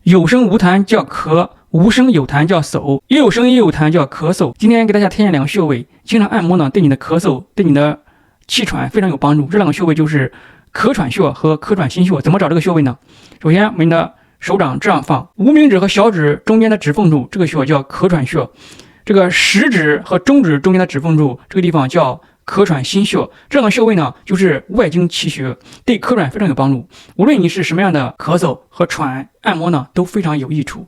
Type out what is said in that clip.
有声无痰叫咳，无声有痰叫嗽，也有声也有痰叫咳嗽。今天给大家推荐两个穴位，经常按摩呢，对你的咳嗽、对你的气喘非常有帮助。这两个穴位就是咳喘穴和咳喘心穴。怎么找这个穴位呢？首先，我们的手掌这样放，无名指和小指中间的指缝处，这个穴叫咳喘穴；这个食指和中指中间的指缝处，这个地方叫咳喘心穴。这两个穴位呢，就是外经气穴，对咳喘非常有帮助。无论你是什么样的咳嗽和喘，按摩呢都非常有益处。